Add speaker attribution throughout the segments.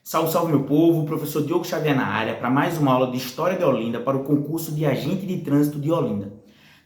Speaker 1: Salve, salve meu povo, professor Diogo Xavier na área para mais uma aula de História de Olinda para o concurso de Agente de Trânsito de Olinda.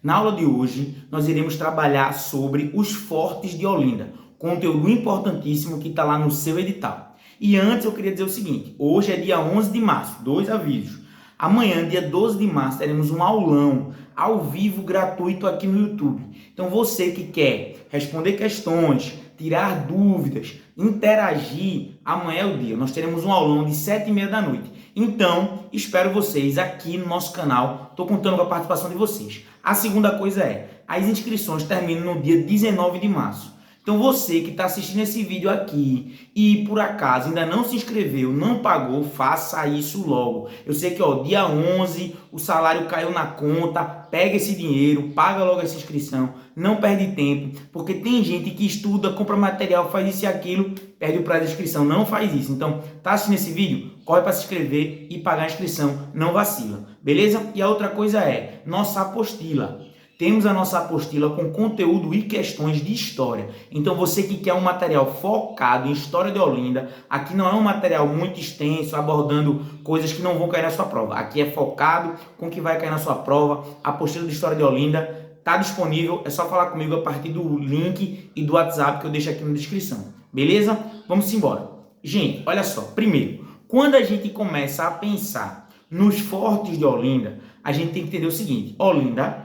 Speaker 1: Na aula de hoje, nós iremos trabalhar sobre os fortes de Olinda, conteúdo importantíssimo que está lá no seu edital. E antes eu queria dizer o seguinte, hoje é dia 11 de março, 2 avisos. Amanhã, dia 12 de março, teremos um aulão ao vivo gratuito aqui no YouTube. Então você que quer responder questões, tirar dúvidas, interagir, amanhã é o dia. Nós teremos um aulão de 7h30 da noite. Então, espero vocês aqui no nosso canal. Estou contando com a participação de vocês. A segunda coisa é, as inscrições terminam no dia 19 de março. Então você que está assistindo esse vídeo aqui e por acaso ainda não se inscreveu, não pagou, faça isso logo. Eu sei que dia 11 o salário caiu na conta, pega esse dinheiro, paga logo essa inscrição, não perde tempo, porque tem gente que estuda, compra material, faz isso e aquilo, perde o prazo de inscrição, não faz isso. Então, tá assistindo esse vídeo? Corre para se inscrever e pagar a inscrição, não vacila, beleza? E a outra coisa é, nossa apostila. Temos a nossa apostila com conteúdo e questões de história. Então você que quer um material focado em História de Olinda, aqui não é um material muito extenso, abordando coisas que não vão cair na sua prova. Aqui é focado com o que vai cair na sua prova. A apostila de História de Olinda está disponível, é só falar comigo a partir do link e do WhatsApp que eu deixo aqui na descrição. Beleza? Vamos embora. Gente, olha só. Primeiro, quando a gente começa a pensar nos fortes de Olinda, a gente tem que entender o seguinte. Olinda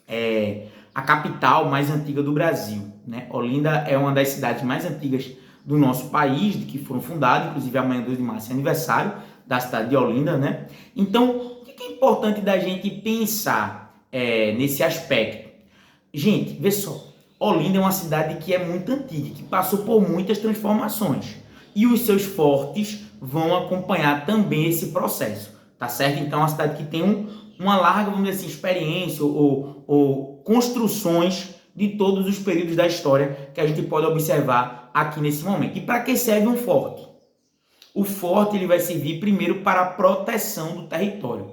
Speaker 1: é a capital mais antiga do Brasil, né? Olinda é uma das cidades mais antigas do nosso país, de que foram fundadas, inclusive amanhã 2 de março é aniversário da cidade de Olinda, né? Então, o que é importante da gente pensar nesse aspecto? Gente, vê só, Olinda é uma cidade que é muito antiga, que passou por muitas transformações, e os seus fortes vão acompanhar também esse processo, tá certo? Então, é uma cidade que tem uma larga, vamos dizer assim, experiência ou construções de todos os períodos da história que a gente pode observar aqui nesse momento. E para que serve um forte? O forte ele vai servir primeiro para a proteção do território.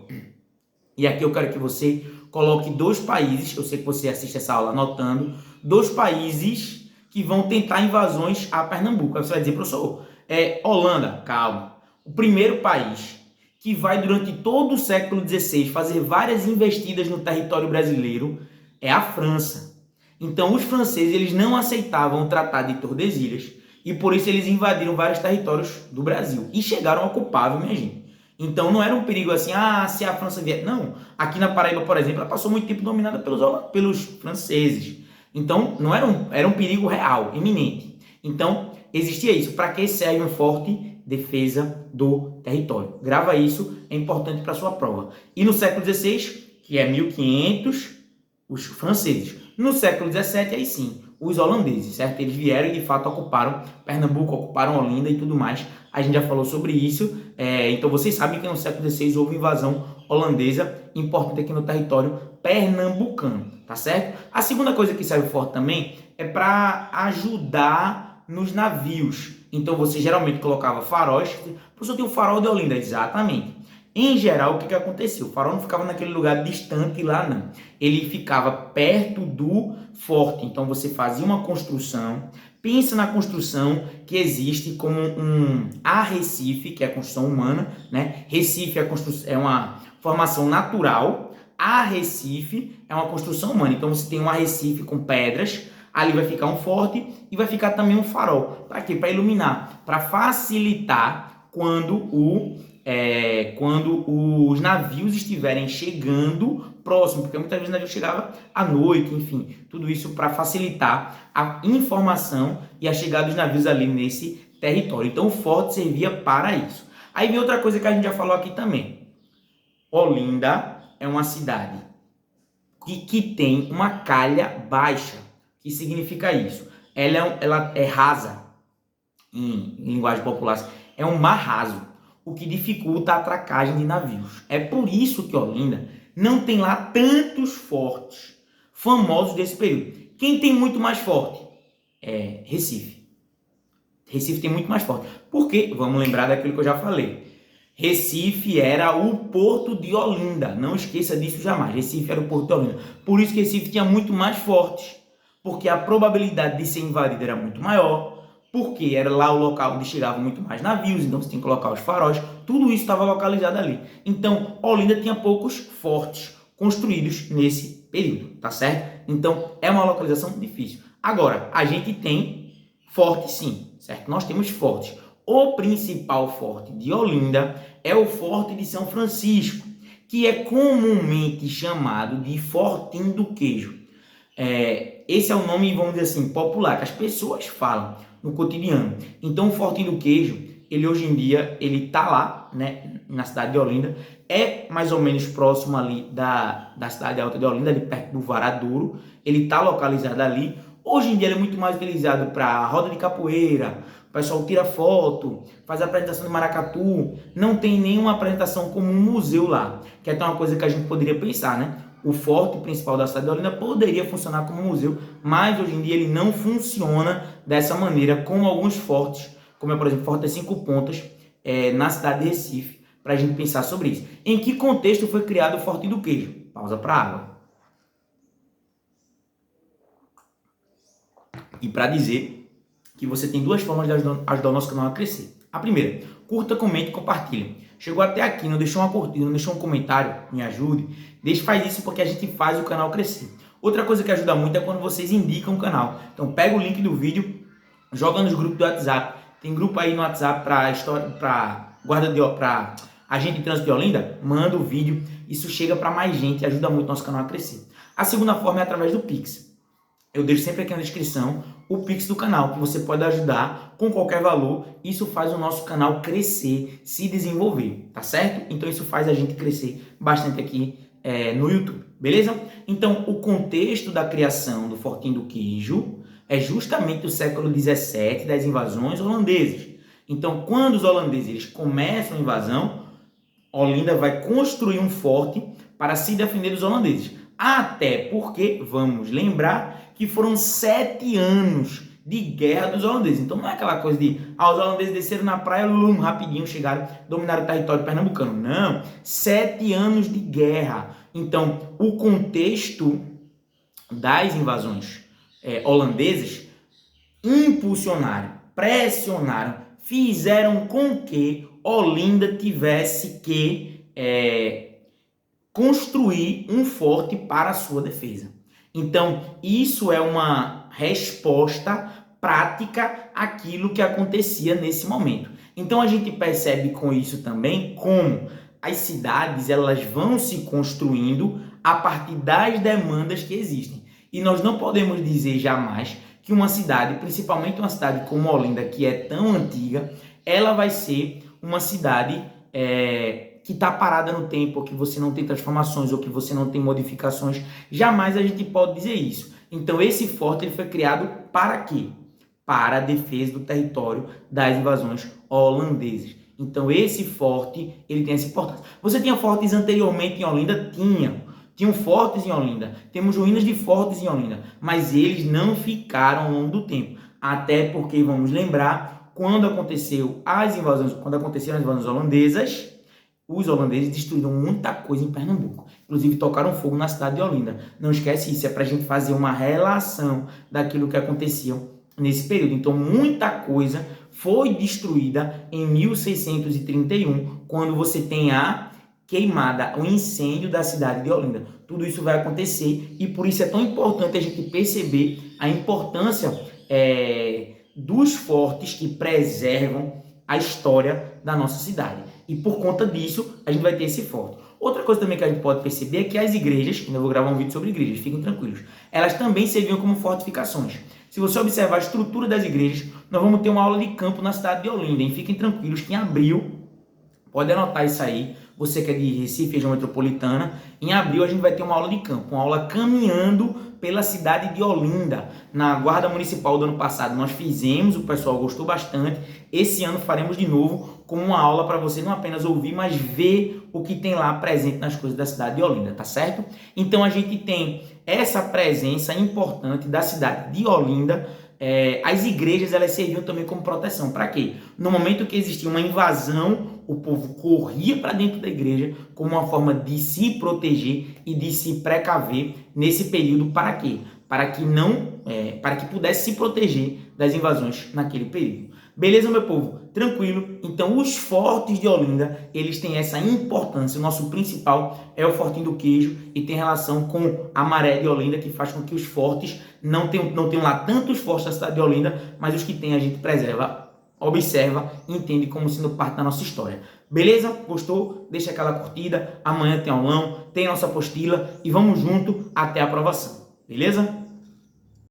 Speaker 1: E aqui eu quero que você coloque 2 países, eu sei que você assiste essa aula anotando, 2 países que vão tentar invasões a Pernambuco. Aí você vai dizer, professor, Holanda, calma. O primeiro país que vai durante todo o século XVI fazer várias investidas no território brasileiro, é a França. Então os franceses eles não aceitavam o Tratado de Tordesilhas e por isso eles invadiram vários territórios do Brasil e chegaram a ocupar, minha gente. Então não era um perigo assim, se a França vier. Não, aqui na Paraíba, por exemplo, ela passou muito tempo dominada pelos franceses. Então não era um perigo real, iminente. Então existia isso. Para que serve um forte? Defesa do território. Grava isso, é importante para a sua prova. E no século XVI, que é 1500, os franceses. No século XVII, aí sim, os holandeses, certo? Eles vieram e de fato ocuparam Pernambuco, ocuparam Olinda e tudo mais. A gente já falou sobre isso. Então vocês sabem que no século XVI houve invasão holandesa, importante aqui no território pernambucano, tá certo? A segunda coisa que serve forte também é para ajudar nos navios. Então você geralmente colocava faróis. Professor, tem um farol de Olinda, exatamente. Em geral, o que aconteceu? O farol não ficava naquele lugar distante lá, não. Ele ficava perto do forte. Então você fazia uma construção. Pensa na construção que existe como um arrecife, que é a construção humana, né? Recife é uma formação natural. Arrecife é uma construção humana. Então você tem um arrecife com pedras. Ali vai ficar um forte e vai ficar também um farol. Para quê? Para iluminar, para facilitar quando os navios estiverem chegando próximo, porque muitas vezes o navio chegava à noite, enfim, tudo isso para facilitar a informação e a chegada dos navios ali nesse território. Então o forte servia para isso. Aí vem outra coisa que a gente já falou aqui também. Olinda é uma cidade que tem uma calha baixa. O que significa isso? Ela é rasa, em linguagem popular, é um mar raso, o que dificulta a atracagem de navios. É por isso que Olinda não tem lá tantos fortes famosos desse período. Quem tem muito mais forte? É Recife. Recife tem muito mais forte. Por quê? Vamos lembrar daquilo que eu já falei. Recife era o porto de Olinda. Não esqueça disso jamais. Recife era o porto de Olinda. Por isso que Recife tinha muito mais fortes. Porque a probabilidade de ser invadido era muito maior, porque era lá o local onde chegavam muito mais navios, então você tem que colocar os faróis, tudo isso estava localizado ali. Então, Olinda tinha poucos fortes construídos nesse período, tá certo? Então, é uma localização difícil. Agora, a gente tem fortes sim, certo? Nós temos fortes. O principal forte de Olinda é o Forte de São Francisco, que é comumente chamado de Fortinho do Queijo. Esse é o nome, vamos dizer assim, popular, que as pessoas falam no cotidiano. Então, o Fortinho do Queijo, ele hoje em dia, ele tá lá, né, na cidade de Olinda, é mais ou menos próximo ali da cidade alta de Olinda, ali perto do Varadouro, ele tá localizado ali. Hoje em dia ele é muito mais utilizado para roda de capoeira, o pessoal tira foto, faz a apresentação de maracatu, não tem nenhuma apresentação como um museu lá, que é até uma coisa que a gente poderia pensar, né? O forte principal da cidade de Olinda poderia funcionar como museu, mas hoje em dia ele não funciona dessa maneira como alguns fortes, como é, por exemplo, o Forte das Cinco Pontas, na cidade de Recife, para a gente pensar sobre isso. Em que contexto foi criado o Fortinho do Queijo? Pausa para água. E para dizer que você tem duas formas de ajudar o nosso canal a crescer. A primeira, curta, comente e compartilhe. Chegou até aqui, não deixou uma curtida, não deixou um comentário, me ajude. Faz isso porque a gente faz o canal crescer. Outra coisa que ajuda muito é quando vocês indicam o canal. Então pega o link do vídeo, joga nos grupos do WhatsApp. Tem grupo aí no WhatsApp para agente de trânsito de Olinda, manda o vídeo. Isso chega para mais gente e ajuda muito o nosso canal a crescer. A segunda forma é através do Pix. Eu deixo sempre aqui na descrição o Pix do canal, que você pode ajudar com qualquer valor. Isso faz o nosso canal crescer, se desenvolver, tá certo? Então isso faz a gente crescer bastante aqui no YouTube, beleza? Então o contexto da criação do Fortinho do Queijo é justamente o século 17, das invasões holandesas. Então quando os holandeses eles começam a invasão, Olinda vai construir um forte para se defender dos holandeses. Até porque, vamos lembrar, que foram 7 anos de guerra dos holandeses. Então não é aquela coisa de os holandeses desceram na praia, rapidinho chegaram, dominaram o território pernambucano. Não, 7 anos de guerra. Então o contexto das invasões holandesas impulsionaram, pressionaram, fizeram com que Olinda tivesse que construir um forte para a sua defesa. Então, isso é uma resposta prática àquilo que acontecia nesse momento. Então, a gente percebe com isso também como as cidades elas vão se construindo a partir das demandas que existem. E nós não podemos dizer jamais que uma cidade, principalmente uma cidade como Olinda, que é tão antiga, ela vai ser uma cidade que está parada no tempo, ou que você não tem transformações, ou que você não tem modificações. Jamais a gente pode dizer isso. Então esse forte ele foi criado para quê? Para a defesa do território das invasões holandesas. Então esse forte ele tem essa importância. Você tinha fortes anteriormente em Olinda? Tinham fortes em Olinda. Temos ruínas de fortes em Olinda. Mas eles não ficaram ao longo do tempo. Até porque, vamos lembrar, quando aconteceram as invasões holandesas, os holandeses destruíram muita coisa em Pernambuco. Inclusive tocaram fogo na cidade de Olinda. Não esquece isso, é para a gente fazer uma relação daquilo que acontecia nesse período. Então muita coisa foi destruída em 1631, quando você tem a queimada, o incêndio da cidade de Olinda. Tudo isso vai acontecer e por isso é tão importante a gente perceber a importância dos fortes que preservam a história da nossa cidade. E por conta disso, a gente vai ter esse forte. Outra coisa também que a gente pode perceber é que as igrejas, que eu vou gravar um vídeo sobre igrejas, fiquem tranquilos, elas também serviam como fortificações. Se você observar a estrutura das igrejas, nós vamos ter uma aula de campo na cidade de Olinda, e fiquem tranquilos que em abril, pode anotar isso aí, você que é de Recife, região metropolitana, em abril a gente vai ter uma aula de campo, uma aula caminhando pela cidade de Olinda. Na Guarda Municipal do ano passado nós fizemos, o pessoal gostou bastante. Esse ano faremos de novo com uma aula para você não apenas ouvir, mas ver o que tem lá presente nas coisas da cidade de Olinda, tá certo? Então a gente tem essa presença importante da cidade de Olinda. As igrejas elas serviam também como proteção. Para quê? No momento que existia uma invasão, o povo corria para dentro da igreja como uma forma de se proteger e de se precaver nesse período. Para quê? Para que pudesse se proteger das invasões naquele período. Beleza, meu povo? Tranquilo? Então, os fortes de Olinda, eles têm essa importância. O nosso principal é o Fortinho do Queijo e tem relação com a maré de Olinda, que faz com que os fortes não tenham lá tantos fortes da cidade de Olinda, mas os que tem a gente preserva, observa e entende como sendo parte da nossa história. Beleza? Gostou? Deixa aquela curtida. Amanhã tem aulão, tem nossa apostila e vamos junto até a aprovação. Beleza?